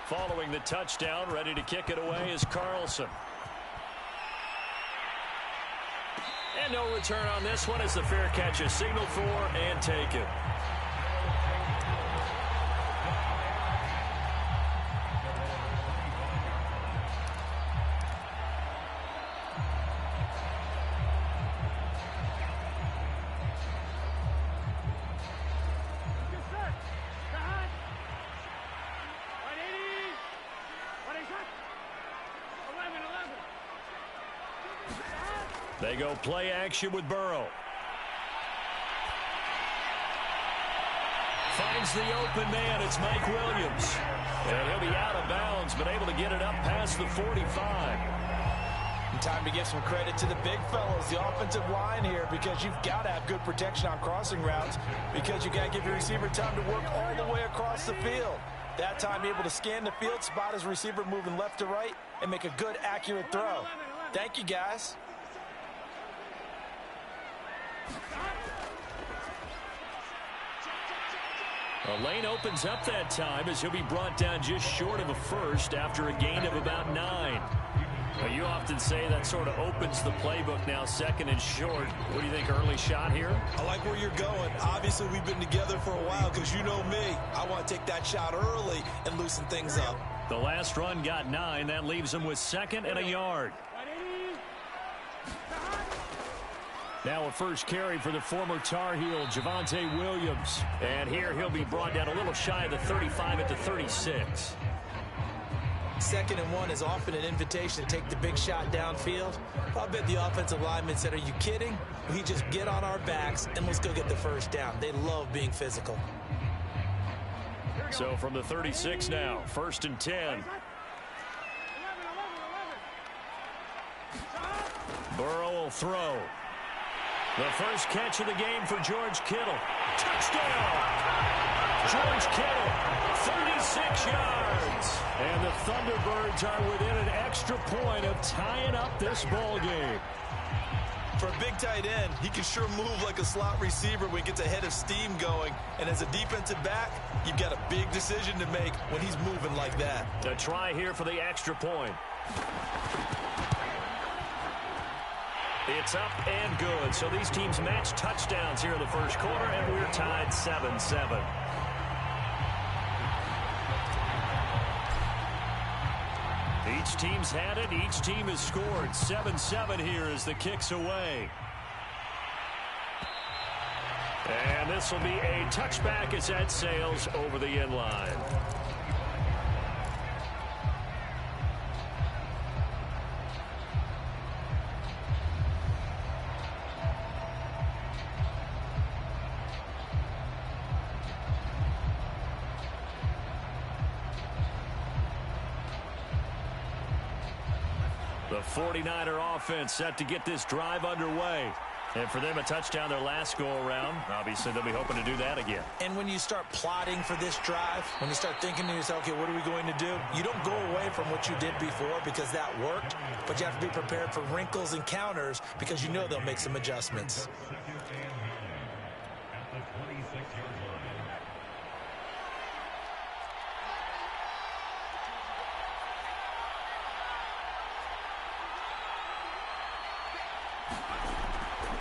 Following the touchdown, ready to kick it away is Carlson. And no return on this one as the fair catch is signaled for and taken. They go play action with Burrow. Finds the open man. It's Mike Williams. And he'll be out of bounds, but able to get it up past the 45. And time to give some credit to the big fellows, the offensive line here, because you've got to have good protection on crossing routes, because you got to give your receiver time to work all the way across the field. That time able to scan the field, spot his receiver moving left to right, and make a good, accurate throw. Thank you, guys. A lane opens up that time as he'll be brought down just short of a first after a gain of about 9. Well, you often say that sort of opens the playbook now, second and short. What do you think, early shot here? I like where you're going. Obviously, we've been together for a while because you know me. I want to take that shot early and loosen things up. The last run got 9. That leaves him with 2nd and a yard. Now a first carry for the former Tar Heel, Javonte Williams. And here he'll be brought down a little shy of the 35 at the 36. 2nd and 1 is often an invitation to take the big shot downfield. I bet the offensive lineman said, are you kidding? We just get on our backs and let's go get the first down. They love being physical. So from the 36 now, 1st and 10. Burrow will throw. The first catch of the game for George Kittle. Touchdown! George Kittle, 36 yards. And the Thunderbirds are within an extra point of tying up this ball game. For a big tight end, he can sure move like a slot receiver when he gets a head of steam going. And as a defensive back, you've got a big decision to make when he's moving like that. A try here for the extra point. It's up and good. So these teams match touchdowns here in the first quarter, and we're tied 7-7. Each team's had it. Each team has scored. 7-7 here as the kick's away. And this will be a touchback as that sails over the end line. The 49er offense set to get this drive underway. And for them, a touchdown their last go-around. Obviously, they'll be hoping to do that again. And when you start plotting for this drive, when you start thinking to yourself, okay, what are we going to do? You don't go away from what you did before because that worked, but you have to be prepared for wrinkles and counters because you know they'll make some adjustments.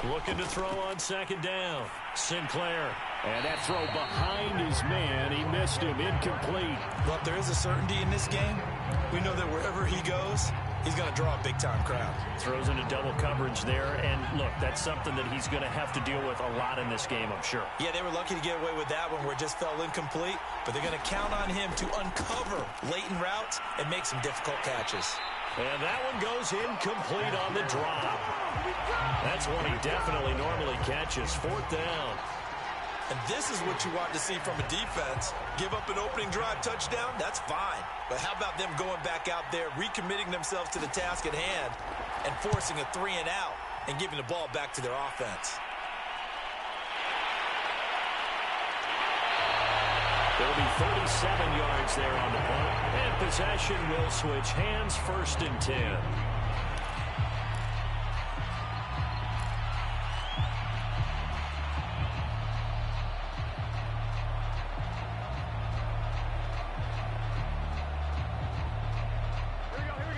Looking to throw on 2nd down. Sinclair. And that throw behind his man. He missed him. Incomplete. But there is a certainty in this game. We know that wherever he goes, he's going to draw a big-time crowd. Throws into double coverage there. And, look, that's something that he's going to have to deal with a lot in this game, I'm sure. Yeah, they were lucky to get away with that one where it just fell incomplete. But they're going to count on him to uncover latent routes and make some difficult catches. And that one goes incomplete on the drop. That's one he definitely normally catches. 4th down. And this is what you want to see from a defense. Give up an opening drive touchdown, that's fine. But how about them going back out there, recommitting themselves to the task at hand, and forcing a 3-and-out and giving the ball back to their offense? There'll be 37 yards there on the punt. And possession will switch hands. 1st and 10.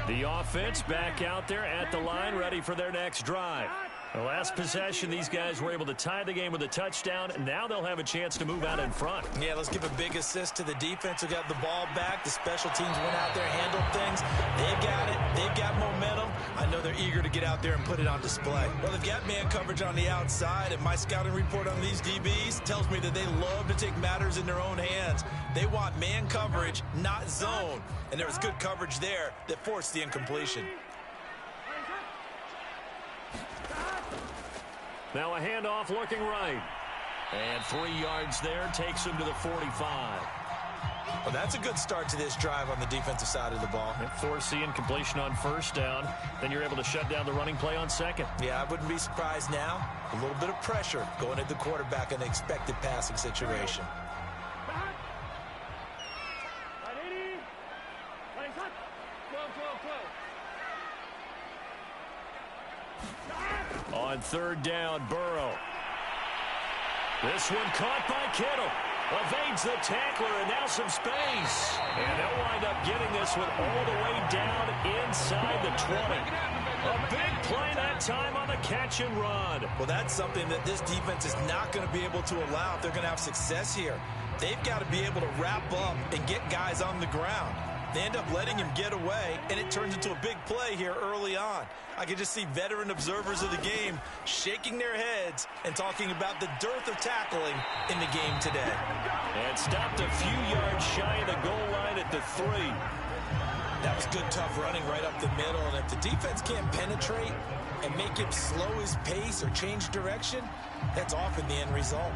The offense back out there at the line, ready for their next drive. The last possession, these guys were able to tie the game with a touchdown. Now they'll have a chance to move out in front. Yeah, let's give a big assist to the defense who got the ball back. The special teams went out there, handled things. They've got it. They've got momentum. I know they're eager to get out there and put it on display. Well, they've got man coverage on the outside, and my scouting report on these DBs tells me that they love to take matters in their own hands. They want man coverage, not zone. And there was good coverage there that forced the incompletion. Now a handoff looking right. And 3 yards there takes him to the 45. Well, that's a good start to this drive on the defensive side of the ball. Force the incompletion on first down. Then you're able to shut down the running play on second. Yeah, I wouldn't be surprised now. A little bit of pressure going at the quarterback in an expected passing situation. On third down, Burrow. This one caught by Kittle. Evades the tackler, and now some space. And they'll wind up getting this one all the way down inside the 20. A big play that time on the catch and run. Well, that's something that this defense is not going to be able to allow if they're going to have success here. They've got to be able to wrap up and get guys on the ground. They end up letting him get away, and it turns into a big play here early on. I can just see veteran observers of the game shaking their heads and talking about the dearth of tackling in the game today. And stopped a few yards shy of the goal line at the 3. That was good, tough running right up the middle, and if the defense can't penetrate and make him slow his pace or change direction, that's often the end result.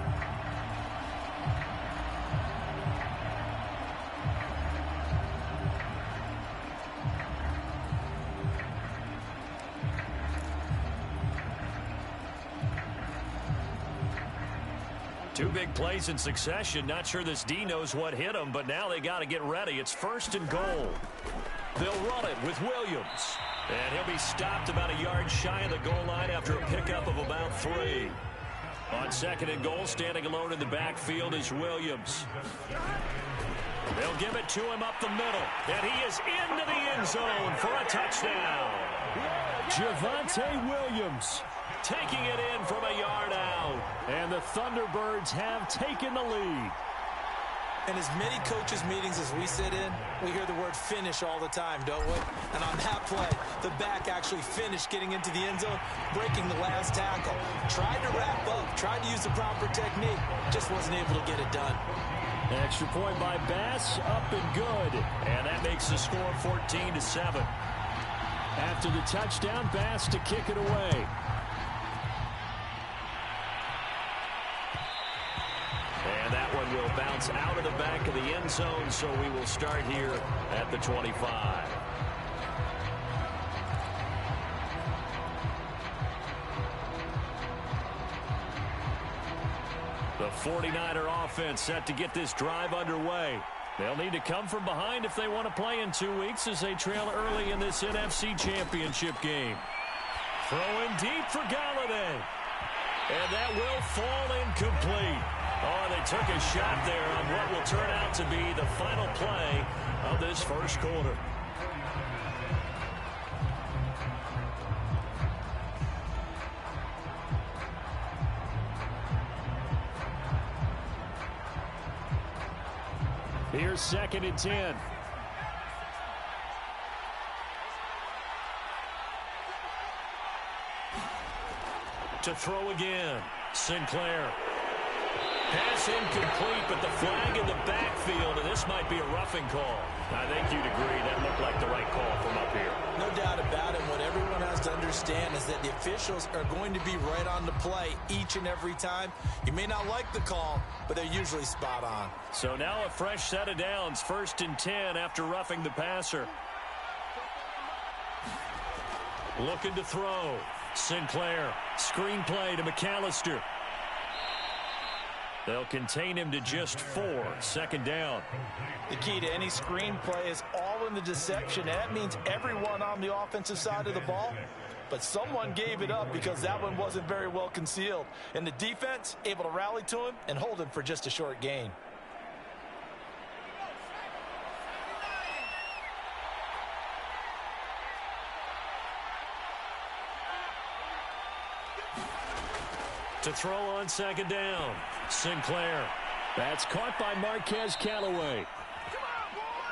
Two big plays in succession. Not sure this D knows what hit him, but now they got to get ready. It's first and goal. They'll run it with Williams. And he'll be stopped about a yard shy of the goal line after a pickup of about 3. On second and goal, standing alone in the backfield is Williams. They'll give it to him up the middle. And he is into the end zone for a touchdown. Javonte Williams taking it in from a yard out. And the Thunderbirds have taken the lead. In as many coaches' meetings as we sit in, we hear the word finish all the time, don't we? And on that play, the back actually finished getting into the end zone, breaking the last tackle. Tried to wrap up, tried to use the proper technique, just wasn't able to get it done. An extra point by Bass, up and good. And that makes the score 14-7. After the touchdown, Bass to kick it away. And that one will bounce out of the back of the end zone, so we will start here at the 25. The 49er offense set to get this drive underway. They'll need to come from behind if they want to play in 2 weeks as they trail early in this NFC Championship game. Throwing deep for Galladay. And that will fall incomplete. Oh, they took a shot there on what will turn out to be the final play of this first quarter. Here's second and 10. To throw again, Sinclair. Pass incomplete, but the flag in the backfield, and this might be a roughing call. I think you'd agree that looked like the right call from up here. No doubt about it. What everyone has to understand is that the officials are going to be right on the play each and every time. You may not like the call, but they're usually spot on. So now a fresh set of downs, first and 10 after roughing the passer. Looking to throw. Sinclair, screen play to McAllister. They'll contain him to just 4, second down. The key to any screenplay is all in the deception. That means everyone on the offensive side of the ball, but someone gave it up because that one wasn't very well concealed. And the defense able to rally to him and hold him for just a short gain. To throw on second down. Sinclair. That's caught by Marquez Callaway.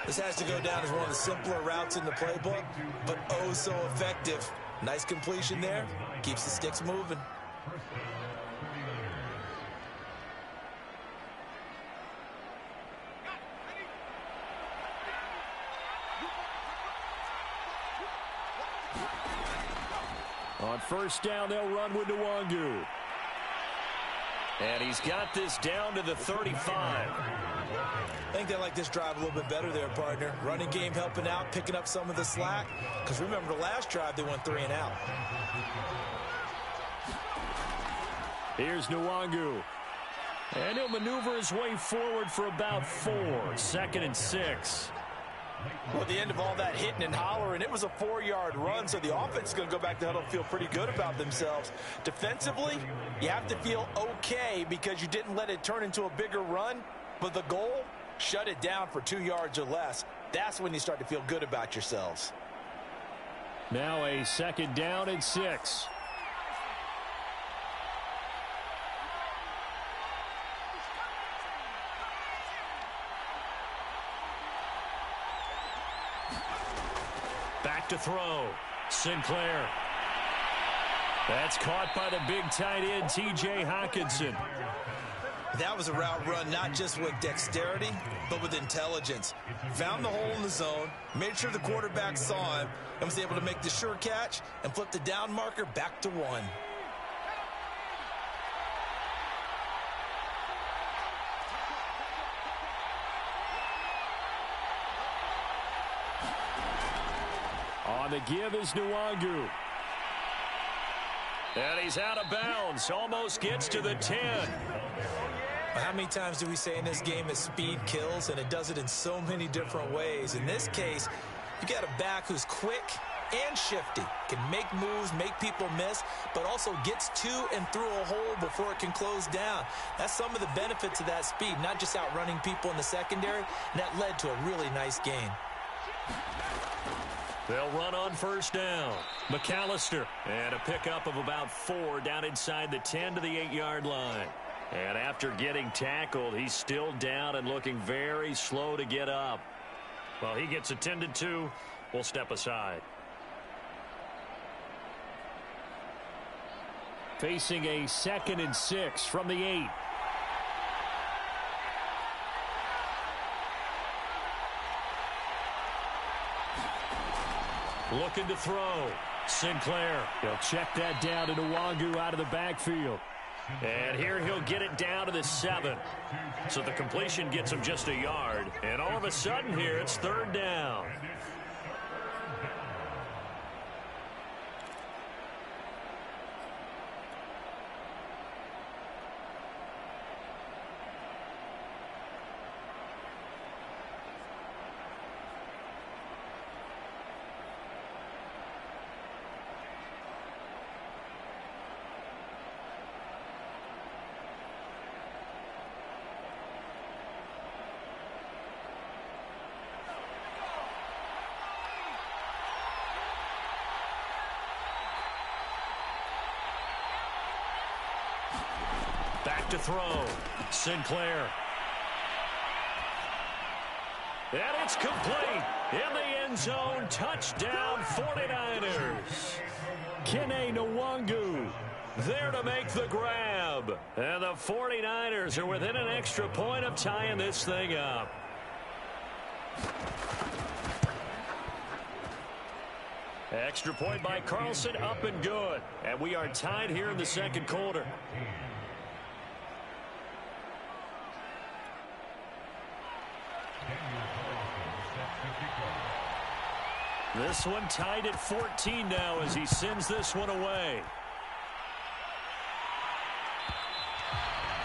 This has to go down as one of the simpler routes in the playbook, but oh so effective. Nice completion there. Keeps the sticks moving. On first down, they'll run with Nwangu. And he's got this down to the 35. I think they like this drive a little bit better there, partner. Running game helping out, picking up some of the slack. Because remember, the last drive, they went 3 and out. Here's Nwangu. And he'll maneuver his way forward for about 4. 2nd and 6. Well, at the end of all that hitting and hollering, it was a 4-yard run, so the offense is going to go back to huddle and feel pretty good about themselves. Defensively, you have to feel okay because you didn't let it turn into a bigger run, but the goal, shut it down for 2 yards or less. That's when you start to feel good about yourselves. Now a 2nd down and 6. Back to throw. Sinclair. That's caught by the big tight end, T.J. Hockenson. That was a route run not just with dexterity, but with intelligence. Found the hole in the zone, made sure the quarterback saw him, and was able to make the sure catch and flip the down marker back to 1. On the give is Nwangu. And he's out of bounds. Almost gets to the 10. How many times do we say in this game that speed kills, and it does it in so many different ways? In this case, you got a back who's quick and shifty, can make moves, make people miss, but also gets to and through a hole before it can close down. That's some of the benefits of that speed, not just outrunning people in the secondary, and that led to a really nice game. They'll run on first down. McAllister. And a pickup of about 4 down inside the 10 to the 8-yard line. And after getting tackled, he's still down and looking very slow to get up. Well, he gets attended to. We'll step aside. Facing a 2nd and 6 from the 8. Looking to throw. Sinclair. He'll check that down to Nwangu out of the backfield. And here he'll get it down to the 7. So the completion gets him just a yard. And all of a sudden here, it's 3rd down. Back to throw. Sinclair. And it's complete. In the end zone. Touchdown 49ers. Kene Nwangu there to make the grab. And the 49ers are within an extra point of tying this thing up. Extra point by Carlson, up and good. And we are tied here in the 2nd quarter. This one tied at 14 now as he sends this one away.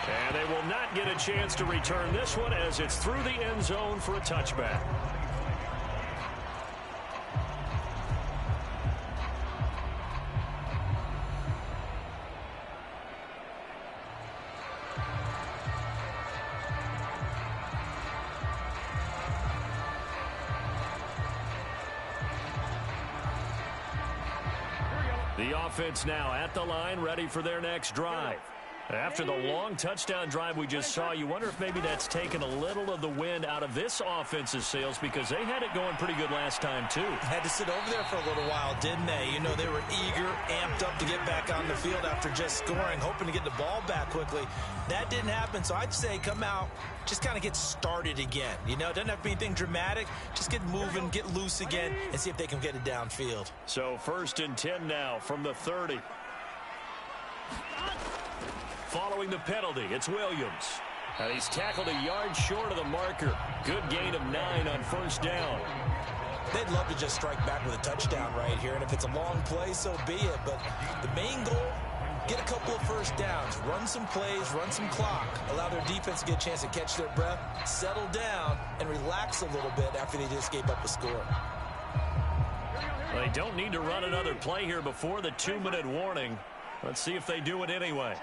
And they will not get a chance to return this one as it's through the end zone for a touchback. The offense now at the line, ready for their next drive. After the long touchdown drive we just saw, you wonder if maybe that's taken a little of the wind out of this offense's sails because they had it going pretty good last time, too. Had to sit over there for a little while, didn't they? You know, they were eager, amped up to get back on the field after just scoring, hoping to get the ball back quickly. That didn't happen, so I'd say come out, just kind of get started again. You know, it doesn't have to be anything dramatic. Just get moving, get loose again, and see if they can get it downfield. So 1st and 10 now from the 30. Following the penalty, it's Williams. And he's tackled a yard short of the marker. Good gain of 9 on 1st down. They'd love to just strike back with a touchdown right here, and if it's a long play, so be it. But the main goal, get a couple of 1st downs, run some plays, run some clock, allow their defense to get a chance to catch their breath, settle down, and relax a little bit after they just gave up a score. They don't need to run another play here before the 2-minute warning. Let's see if they do it anyway.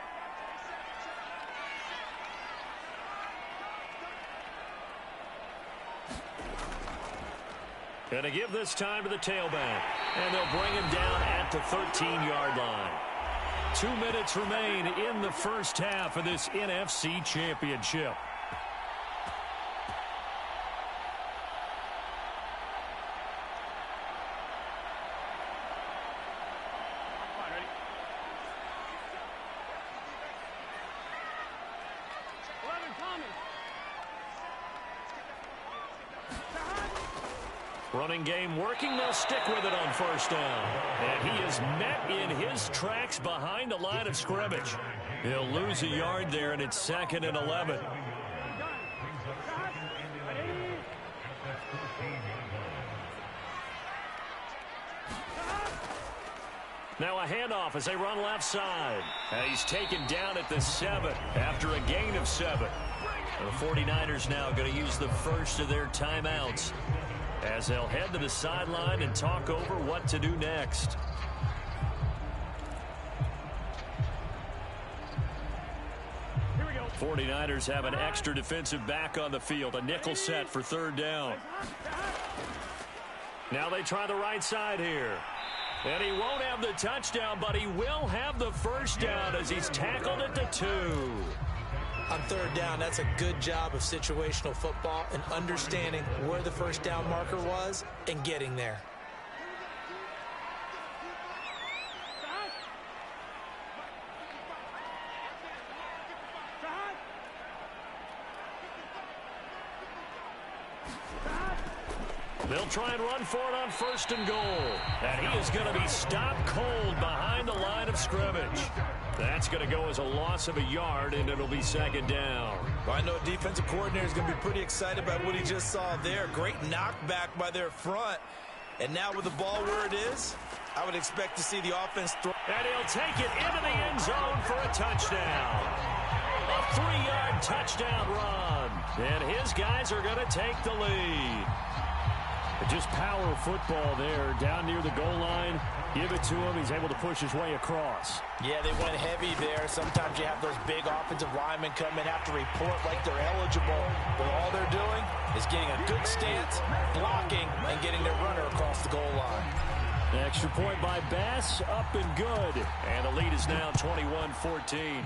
Going to give this time to the tailback. And they'll bring him down at the 13-yard line. 2 minutes remain in the first half of this NFC Championship. Running game working. They'll stick with it on 1st down. And he is met in his tracks behind the line of scrimmage. He'll lose a yard there, and it's 2nd and 11. Now a handoff as they run left side. And he's taken down at the 7 after a gain of 7. The 49ers now going to use the first of their timeouts as they'll head to the sideline and talk over what to do next. Here we go. 49ers have an extra defensive back on the field, a nickel set for 3rd down. Now they try the right side here. And he won't have the touchdown, but he will have the 1st down as he's tackled at the 2. On 3rd down, that's a good job of situational football and understanding where the 1st down marker was and getting there. They'll try and run for it on 1st and goal. And he is going to be stopped cold behind the line of scrimmage. That's going to go as a loss of a yard, and it'll be 2nd down. Well, I know defensive coordinator is going to be pretty excited about what he just saw there. Great knockback by their front. And now with the ball where it is, I would expect to see the offense throw. And he'll take it into the end zone for a touchdown. A 3-yard touchdown run. And his guys are going to take the lead. Just power football there down near the goal line. Give it to him. He's able to push his way across. Yeah, they went heavy there. Sometimes you have those big offensive linemen come in, have to report like they're eligible. But all they're doing is getting a good stance, blocking, and getting their runner across the goal line. Extra point by Bass, up and good. And the lead is now 21-14.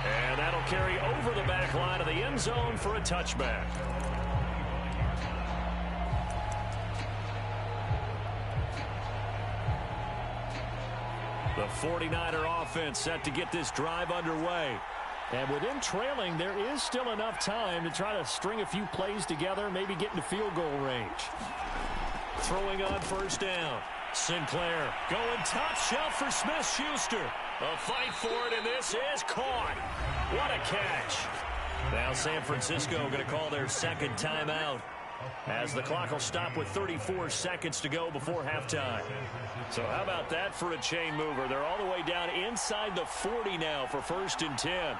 And that'll carry over the back line of the end zone for a touchback. The 49er offense set to get this drive underway. And within trailing, there is still enough time to try to string a few plays together, maybe get into field goal range. Throwing on 1st down. Sinclair going top shelf for Smith-Schuster. A fight for it, and this is caught. What a catch. Now San Francisco going to call their 2nd timeout as the clock will stop with 34 seconds to go before halftime. So how about that for a chain mover? They're all the way down inside the 40 now for 1st and 10.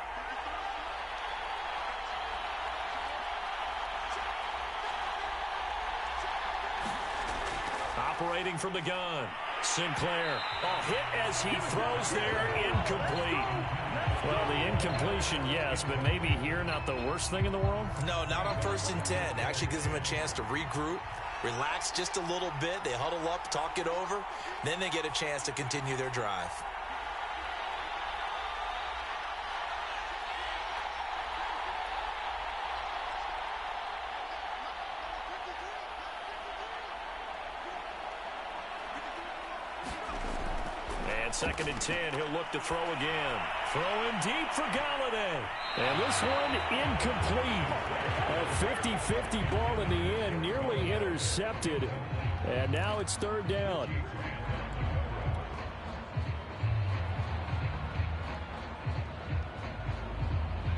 Operating from the gun. Sinclair. A hit as he throws there, incomplete. Well, the incompletion, yes, but maybe here not the worst thing in the world? No, not on 1st and 10. Actually gives them a chance to regroup, relax just a little bit. They huddle up, talk it over. Then they get a chance to continue their drive. Second and 10, he'll look to throw again. Throwing deep for Golladay. And this one incomplete. A 50-50 ball in the end, nearly intercepted. And now it's third down.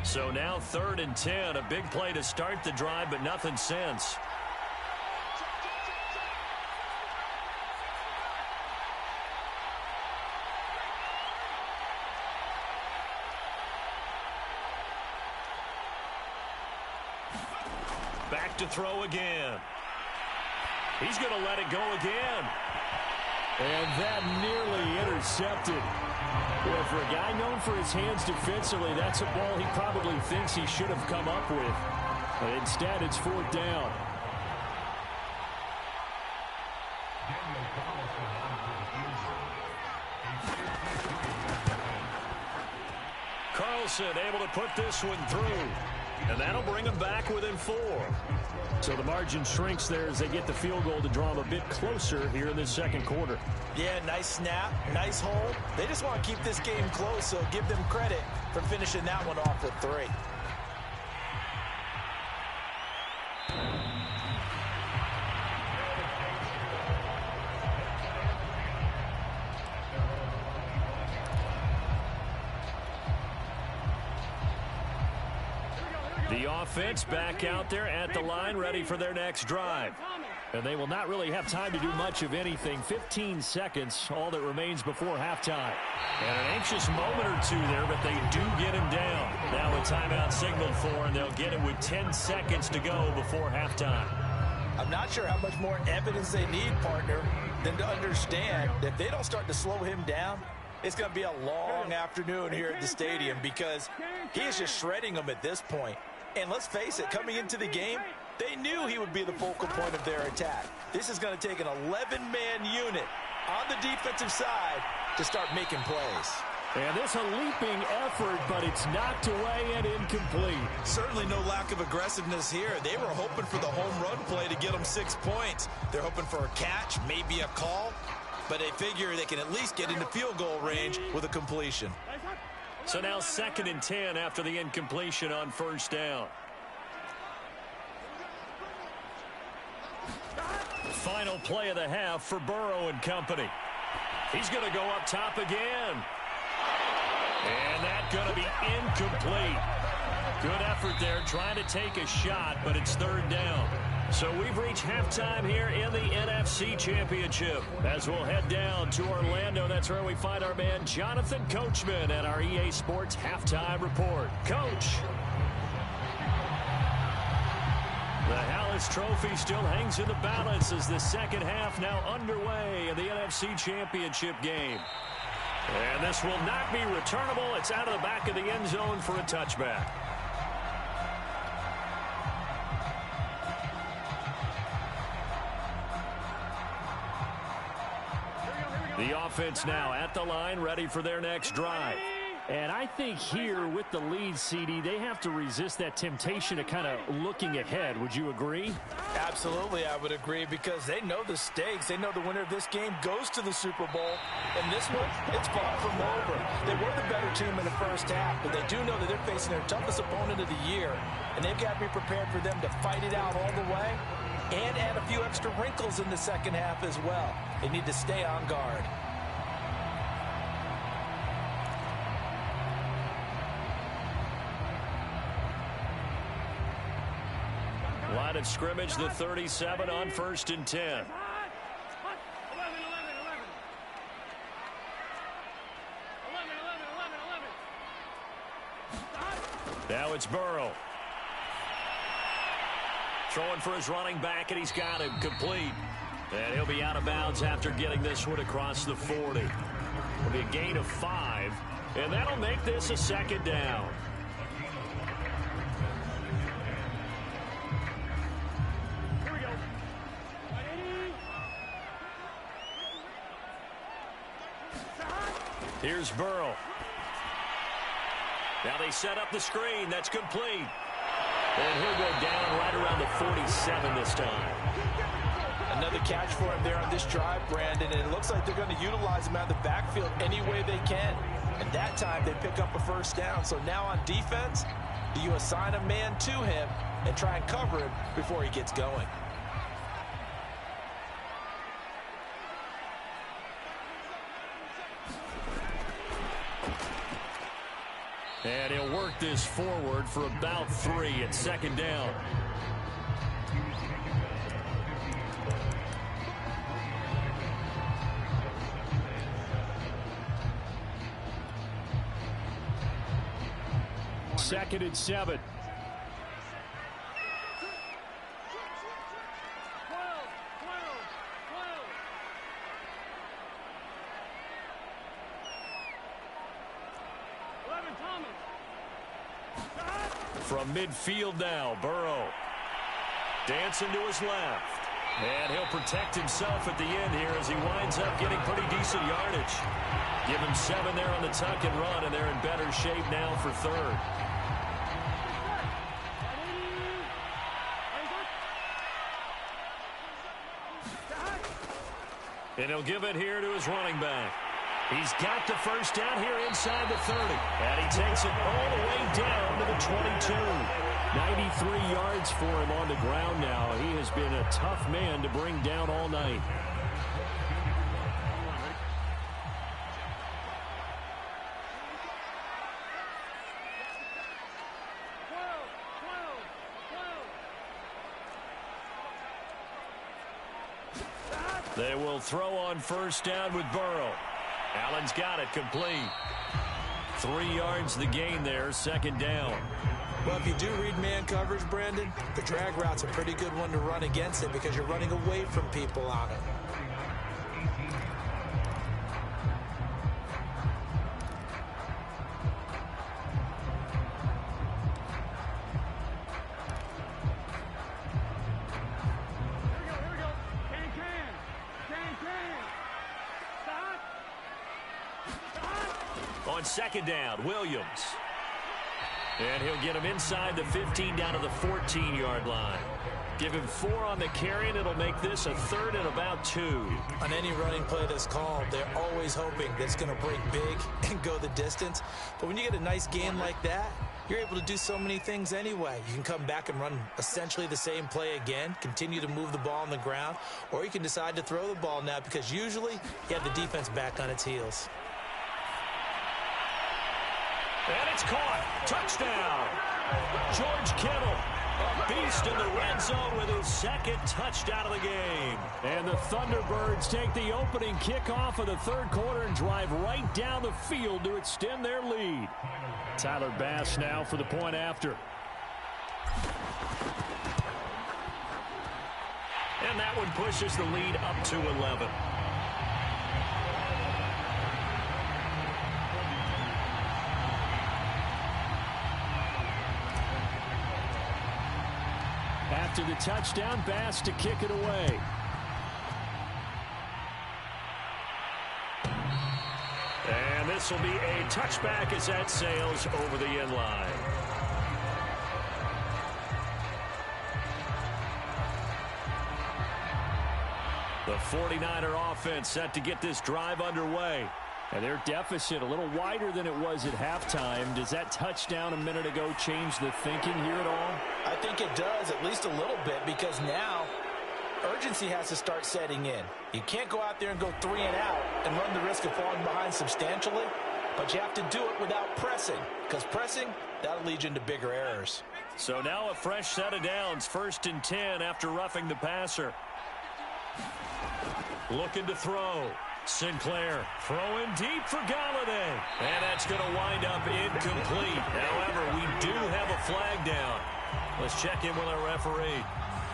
So now third and 10, a big play to start the drive, but nothing since. Back to throw again. He's going to let it go again. And that nearly intercepted. Well, for a guy known for his hands defensively, that's a ball he probably thinks he should have come up with. But instead, it's fourth down. Carlson able to put this one through. And that'll bring them back within 4. So the margin shrinks there as they get the field goal to draw them a bit closer here in this second quarter. Yeah, nice snap, nice hold. They just want to keep this game close, so give them credit for finishing that one off with 3. The offense back out there at the line, ready for their next drive. And they will not really have time to do much of anything. 15 seconds, all that remains before halftime. And an anxious moment or two there, but they do get him down. Now a timeout signaled for, and they'll get it with 10 seconds to go before halftime. I'm not sure how much more evidence they need, partner, than to understand that if they don't start to slow him down, it's going to be a long afternoon here at the stadium because he is just shredding them at this point. And let's face it, coming into the game, they knew he would be the focal point of their attack. This is going to take an 11-man unit on the defensive side to start making plays. And this a leaping effort, but it's knocked away and incomplete. Certainly no lack of aggressiveness here. They were hoping for the home run play to get them 6 points. They're hoping for a catch, maybe a call, but they figure they can at least get into field goal range with a completion. So now second and 10 after the incompletion on first down. Final play of the half for Burrow and company. He's going to go up top again. And that's going to be incomplete. Good effort there trying to take a shot, but it's third down. So we've reached halftime here in the NFC Championship. As we'll head down to Orlando, that's where we find our man Jonathan Coachman at our EA Sports Halftime Report. Coach. The Hallis Trophy still hangs in the balance as the second half now underway in the NFC Championship game. And this will not be returnable. It's out of the back of the end zone for a touchback. The offense now at the line, ready for their next drive. And I think here with the lead, CD, they have to resist that temptation of kind of looking ahead. Would you agree? Absolutely, I would agree, because they know the stakes. They know the winner of this game goes to the Super Bowl. And this one, it's far from over. They were the better team in the first half, but they do know that they're facing their toughest opponent of the year. And they've got to be prepared for them to fight it out all the way and add a few extra wrinkles in the second half as well. They need to stay on guard. Line of scrimmage, the 37 on first and 10. Now it's Burrow. Throwing for his running back, and he's got him complete. And he'll be out of bounds after getting this one across the 40. It'll be a gain of 5, and that'll make this a second down. Here's Burrow. Now they set up the screen. That's complete. And he'll go down right around the 47 this time. Another catch for him there on this drive, Brandon, and it looks like they're going to utilize him out of the backfield any way they can. And that time they pick up a first down. So now on defense, do you assign a man to him and try and cover him before he gets going? And he'll work this forward for about 3 at second down. Second and 7. From midfield now, Burrow. Dancing to his left. And he'll protect himself at the end here as he winds up getting pretty decent yardage. Give him 7 there on the tuck and run, and they're in better shape now for third. And he'll give it here to his running back. He's got the first down here inside the 30. And he takes it all the way down to the 22. 93 yards for him on the ground now. He has been a tough man to bring down all night. They will throw on first down with Burrow. Allen's got it complete. 3 yards the gain there, second down. Well, if you do read man coverage, Brandon, the drag route's a pretty good one to run against it because you're running away from people on it. On second down, Williams. And he'll get him inside the 15 down to the 14-yard line. Give him 4 on the carry, and it'll make this a 3rd and about 2. On any running play that's called, they're always hoping that it's going to break big and go the distance. But when you get a nice gain like that, you're able to do so many things anyway. You can come back and run essentially the same play again, continue to move the ball on the ground, or you can decide to throw the ball now because usually you have the defense back on its heels. And it's caught. Touchdown. George Kittle, a beast in the red zone with his 2nd touchdown of the game. And the Thunderbirds take the opening kickoff of the 3rd quarter and drive right down the field to extend their lead. Tyler Bass now for the point after. And that one pushes the lead up to 11. After the touchdown, Bass to kick it away. And this will be a touchback as that sails over the end line. The 49er offense set to get this drive underway. And their deficit a little wider than it was at halftime. Does that touchdown a minute ago change the thinking here at all? I think it does, at least a little bit, because now urgency has to start setting in. You can't go out there and go 3 and out and run the risk of falling behind substantially, but you have to do it without pressing, because pressing, that'll lead you into bigger errors. So now a fresh set of downs, 1st and 10 after roughing the passer. Looking to throw. Sinclair throwing deep for Galladay. And that's going to wind up incomplete. However, we do have a flag down. Let's check in with our referee.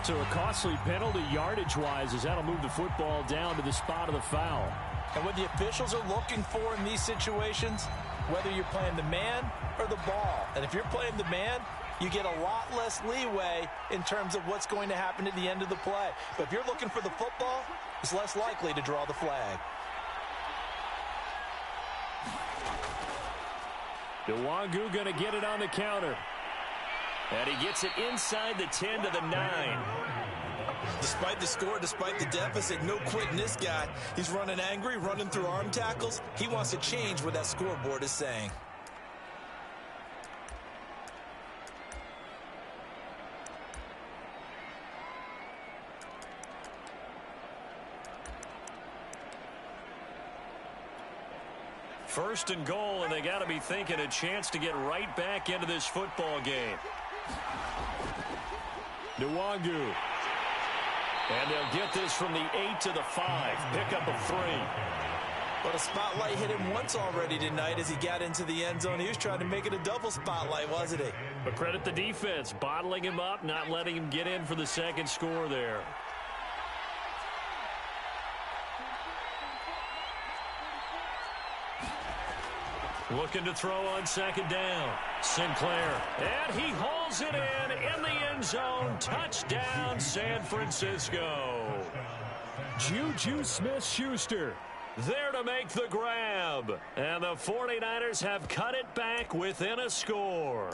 So a costly penalty yardage-wise as that'll move the football down to the spot of the foul. And what the officials are looking for in these situations, whether you're playing the man or the ball. And if you're playing the man, you get a lot less leeway in terms of what's going to happen at the end of the play. But if you're looking for the football, it's less likely to draw the flag. Nwangu going to get it on the counter. And he gets it inside the 10 to the 9. Despite the score, despite the deficit, no quitting this guy. He's running angry, running through arm tackles. He wants to change what that scoreboard is saying. First and goal, and they got to be thinking a chance to get right back into this football game. Nwangu. And they'll get this from the 8 to the 5. Pickup of 3. But a spotlight hit him once already tonight as he got into the end zone. He was trying to make it a double spotlight, wasn't he? But credit the defense, bottling him up, not letting him get in for the second score there. Looking to throw on second down. Sinclair. And he hauls it in the end zone. Touchdown, San Francisco. Juju Smith-Schuster there to make the grab. And the 49ers have cut it back within a score.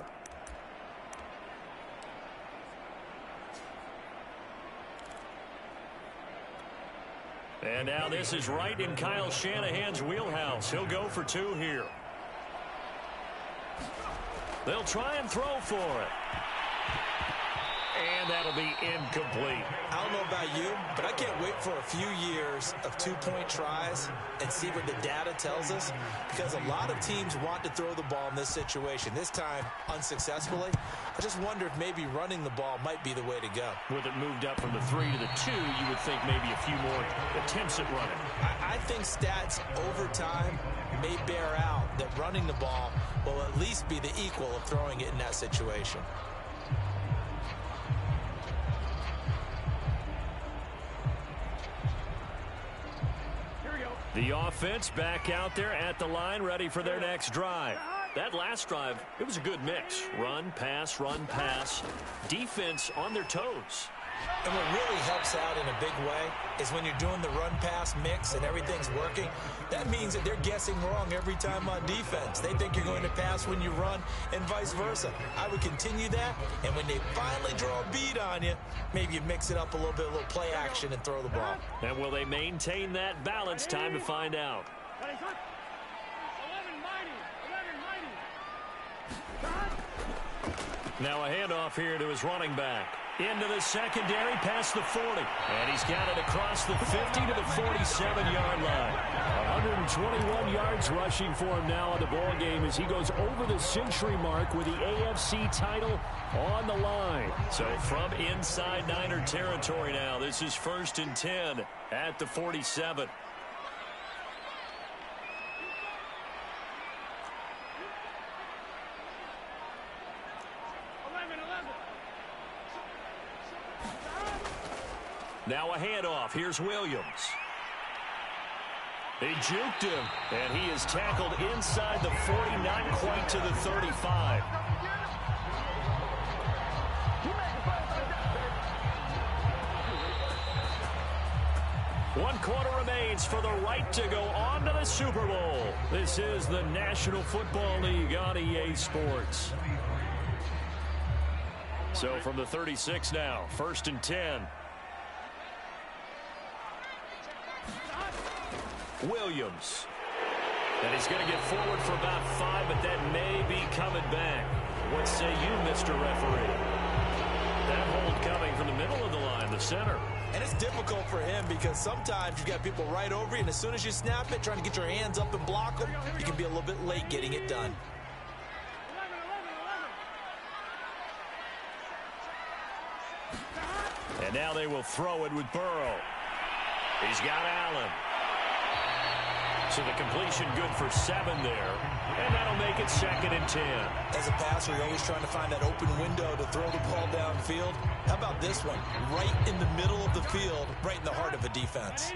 And now this is right in Kyle Shanahan's wheelhouse. He'll go for 2 here. They'll try and throw for it. And that'll be incomplete. I don't know about you, but I can't wait for a few years of 2-point tries and see what the data tells us, because a lot of teams want to throw the ball in this situation. This time, unsuccessfully. I just wonder if maybe running the ball might be the way to go. With it moved up from the 3 to the 2, you would think maybe a few more attempts at running. I think stats over time may bear out that running the ball will at least be the equal of throwing it in that situation. The offense back out there at the line, ready for their next drive. That last drive, it was a good mix. Run, pass, defense on their toes. And what really helps out in a big way is when you're doing the run-pass mix and everything's working, that means that they're guessing wrong every time on defense. They think you're going to pass when you run and vice versa. I would continue that, and when they finally draw a bead on you, maybe you mix it up a little bit, a little play action, and throw the ball. And will they maintain that balance? Time to find out. Now a handoff here to his running back. Into the secondary, past the 40. And he's got it across the 50 to the 47-yard line. 121 yards rushing for him now in the ball game as he goes over the century mark with the AFC title on the line. So from inside Niner territory now, this is 1st and 10 at the 47. Now a handoff. Here's Williams. He juked him, and he is tackled inside the 40, not quite to the 35. One quarter remains for the right to go on to the Super Bowl. This is the National Football League on EA Sports. So from the 36 now, 1st and 10. Williams. And he's going to get forward for about 5, but that may be coming back. What say you, Mr. Referee? That hold coming from the middle of the line, the center. And it's difficult for him because sometimes you've got people right over you, and as soon as you snap it, trying to get your hands up and block them, you can be a little bit late getting it done. And now they will throw it with Burrow. He's got Allen. So the completion good for 7 there. And that'll make it 2nd and 10. As a passer, you're always trying to find that open window to throw the ball downfield. How about this one? Right in the middle of the field, right in the heart of a defense.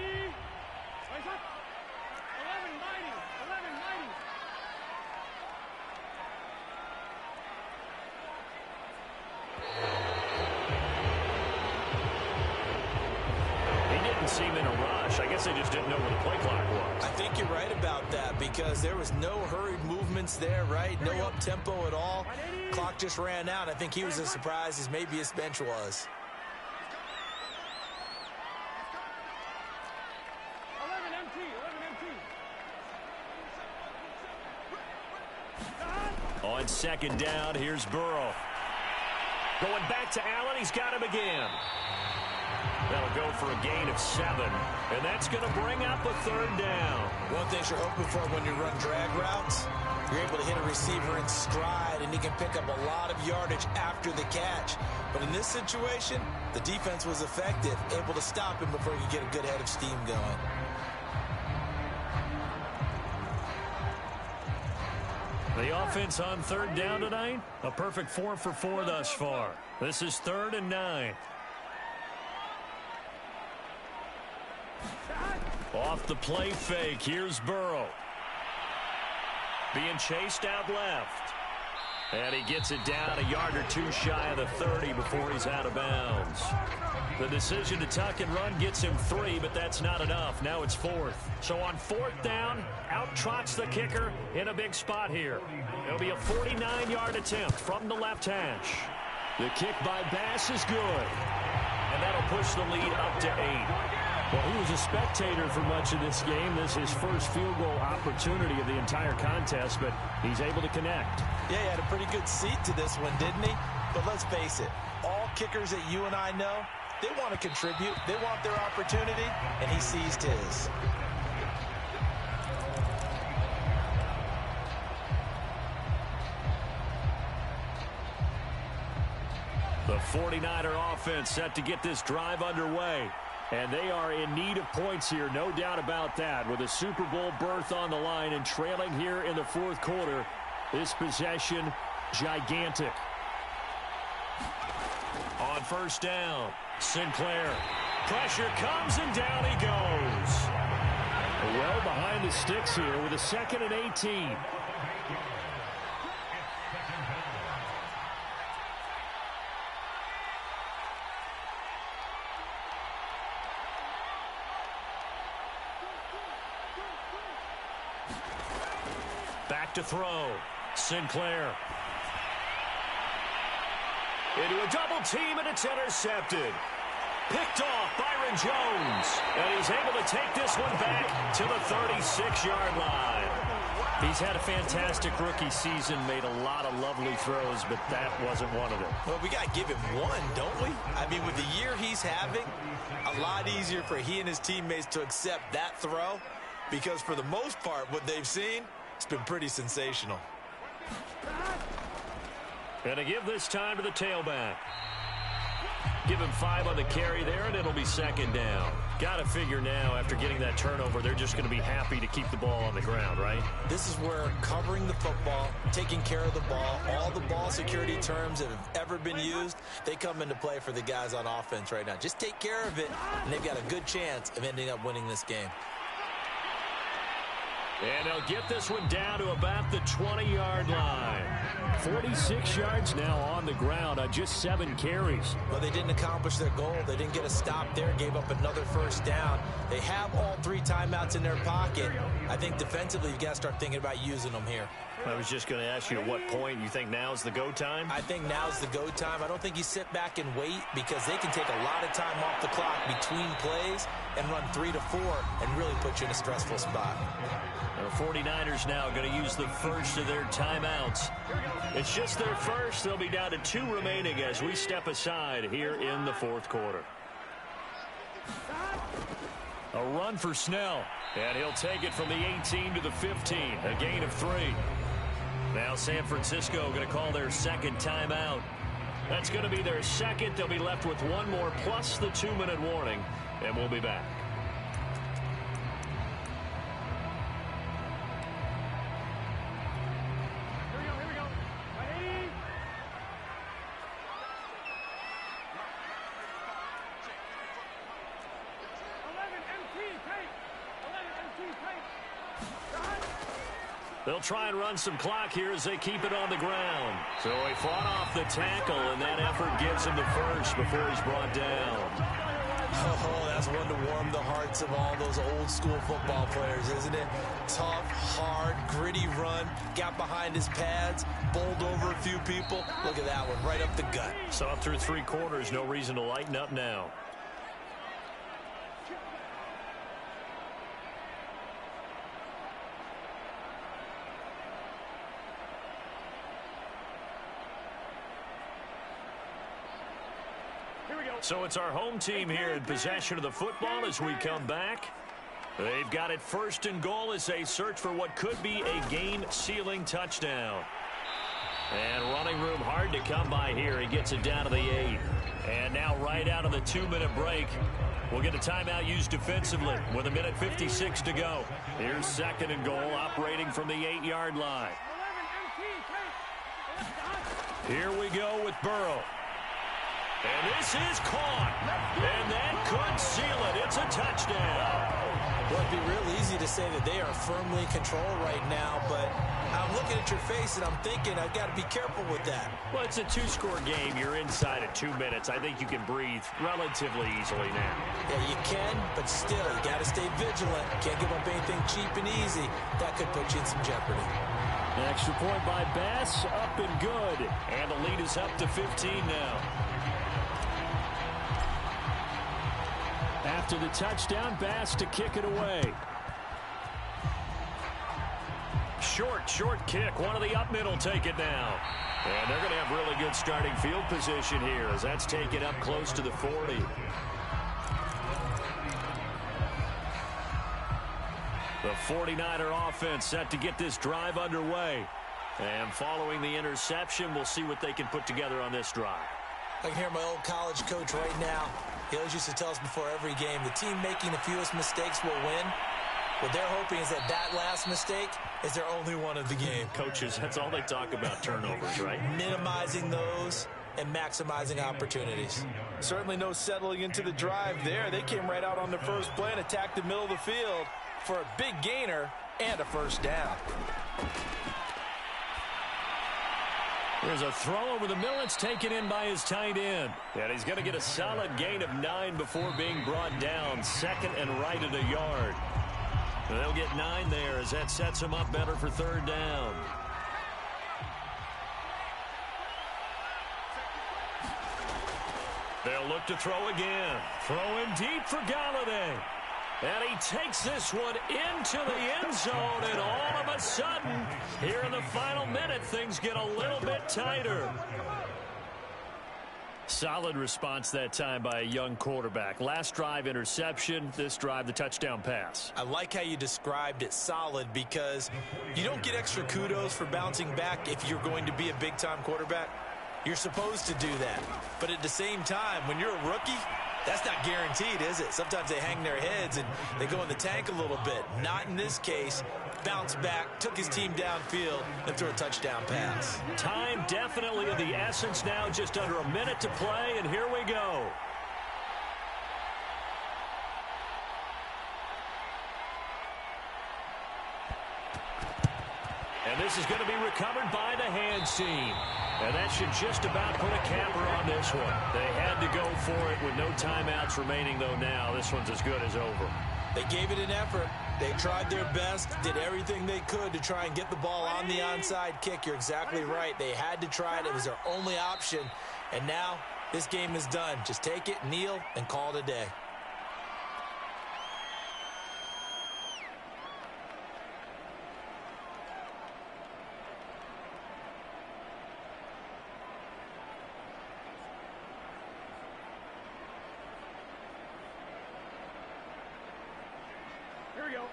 Seem in a rush. I guess they just didn't know where the play clock was. I think you're right about that because there was no hurried movement movements there, right? No up-tempo at all. Clock just ran out. I think he was as surprised as maybe his bench was. On second down, here's Burrow. Going back to Allen, he's got him again. That'll go for a gain of 7, and that's going to bring up a third down. One thing you're hoping for when you run drag routes, you're able to hit a receiver in stride, and he can pick up a lot of yardage after the catch. But in this situation, the defense was effective, able to stop him before he could get a good head of steam going. The offense on third down tonight, a perfect 4 for 4 thus far. This is 3rd and 9. Off the play fake, here's Burrow. Being chased out left. And he gets it down a yard or 2 shy of the 30 before he's out of bounds. The decision to tuck and run gets him 3, but that's not enough. Now it's 4th. So on 4th down, out trots the kicker in a big spot here. It'll be a 49-yard attempt from the left hash. The kick by Bass is good. And that'll push the lead up to 8. Well, he was a spectator for much of this game. This is his first field goal opportunity of the entire contest, but he's able to connect. Yeah, he had a pretty good seat to this one, didn't he? But let's face it, all kickers that you and I know, they want to contribute. They want their opportunity, and he seized his. The 49er offense set to get this drive underway. And they are in need of points here, no doubt about that. With a Super Bowl berth on the line and trailing here in the 4th quarter, this possession gigantic. On 1st down, Sinclair. Pressure comes and down he goes. Well behind the sticks here with a 2nd and 18. Back to throw. Sinclair. Into a double team, and it's intercepted. Picked off Byron Jones. And he's able to take this one back to the 36-yard line. He's had a fantastic rookie season, made a lot of lovely throws, but that wasn't one of them. Well, we got to give him one, don't we? I mean, with the year he's having, a lot easier for he and his teammates to accept that throw, because for the most part, what they've seen, it's been pretty sensational. And to give this time to the tailback. Give him 5 on the carry there, and it'll be 2nd down. Got to figure now, after getting that turnover, they're just going to be happy to keep the ball on the ground, right? This is where covering the football, taking care of the ball, all the ball security terms that have ever been used, they come into play for the guys on offense right now. Just take care of it, and they've got a good chance of ending up winning this game. And they'll get this one down to about the 20-yard line. 46 yards now on the ground on just 7 carries. Well, they didn't accomplish their goal. They didn't get a stop there, gave up another 1st down. They have all 3 timeouts in their pocket. I think defensively, you've got to start thinking about using them here. I was just going to ask you at what point you think now's the go time? I think now's the go time. I don't think you sit back and wait, because they can take a lot of time off the clock between plays and run 3 to 4 and really put you in a stressful spot. The 49ers now going to use the first of their timeouts. It's just their first. They'll be down to 2 remaining as we step aside here in the 4th quarter. A run for Snell, and he'll take it from the 18 to the 15, a gain of 3. Now San Francisco going to call their 2nd timeout. That's going to be their 2nd. They'll be left with 1 more plus the 2-minute warning, and we'll be back. They'll try and run some clock here as they keep it on the ground. So he fought off the tackle, and that effort gives him the first before he's brought down. Oh, that's one to warm the hearts of all those old school football players, isn't it? Tough, hard, gritty run, got behind his pads, bowled over a few people. Look at that one, right up the gut. Saw through 3 quarters, no reason to lighten up now. So it's our home team here in possession of the football as we come back. They've got it 1st and goal as they search for what could be a game-sealing touchdown. And running room hard to come by here. He gets it down to the 8. And now right out of the 2-minute break, we'll get a timeout used defensively with 1:56 to go. Here's 2nd and goal operating from the 8-yard line. Here we go with Burrow. And this is caught. And that could seal it. It's a touchdown. Well, it'd be real easy to say that they are firmly in control right now, but I'm looking at your face and I'm thinking I've got to be careful with that. Well, it's a 2-score game. You're inside at 2 minutes. I think you can breathe relatively easily now. Yeah, you can, but still, you got to stay vigilant. Can't give up anything cheap and easy. That could put you in some jeopardy. An extra point by Bass, up and good. And the lead is up to 15 now. After the touchdown, Bass to kick it away. Short kick. One of the up middle take it now. And they're going to have really good starting field position here as that's taken up close to the 40. The 49er offense set to get this drive underway. And following the interception, we'll see what they can put together on this drive. I can hear my old college coach right now. He always used to tell us before every game, the team making the fewest mistakes will win. What they're hoping is that last mistake is their only one of the game. Coaches, that's all they talk about, turnovers, right? Minimizing those and maximizing opportunities. Certainly no settling into the drive there. They came right out on the first play and attacked the middle of the field for a big gainer and a first down. There's a throw over the middle. It's taken in by his tight end. And he's going to get a solid gain of 9 before being brought down. 2nd and right at a yard. And they'll get 9 there as that sets him up better for 3rd down. They'll look to throw again. Throwing deep for Galladay. And he takes this one into the end zone, and all of a sudden, here in the final minute, things get a little bit tighter. Solid response that time by a young quarterback. Last drive, interception. This drive, the touchdown pass. I like how you described it, solid, because you don't get extra kudos for bouncing back if you're going to be a big-time quarterback. You're supposed to do that. But at the same time, when you're a rookie, that's not guaranteed, is it? Sometimes they hang their heads and they go in the tank a little bit. Not in this case. Bounced back, took his team downfield, and threw a touchdown pass. Time definitely of the essence now. Just under a minute to play, and here we go. And this is going to be recovered by the hands team. And that should just about put a capper on this one. They had to go for it with no timeouts remaining, though now. This one's as good as over. They gave it an effort. They tried their best, did everything they could to try and get the ball on the onside kick. You're exactly right. They had to try it. It was their only option. And now this game is done. Just take it, kneel, and call it a day. Here we go.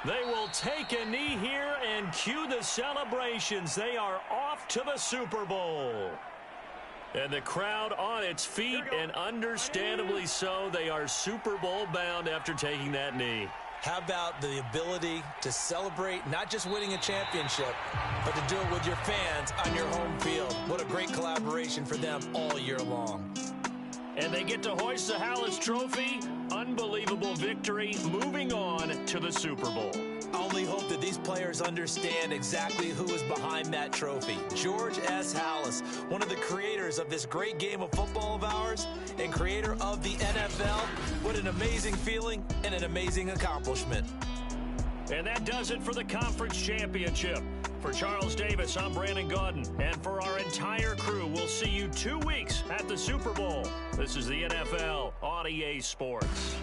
They will take a knee here and cue the celebrations. They are off to the Super Bowl. And the crowd on its feet, and understandably so. They are Super Bowl bound after taking that knee. How about the ability to celebrate not just winning a championship, but to do it with your fans on your home field? What a great collaboration for them all year long. And they get to hoist the Hallis Trophy. Unbelievable victory, moving on to the Super Bowl. only hope that these players understand exactly who is behind that trophy. George S. Halas, one of the creators of this great game of football of ours and creator of the NFL. What an amazing feeling and an amazing accomplishment. And that does it for the conference championship. For Charles Davis, I'm Brandon Gaudin. And for our entire crew, we'll see you 2 weeks at the Super Bowl. This is the NFL on EA Sports.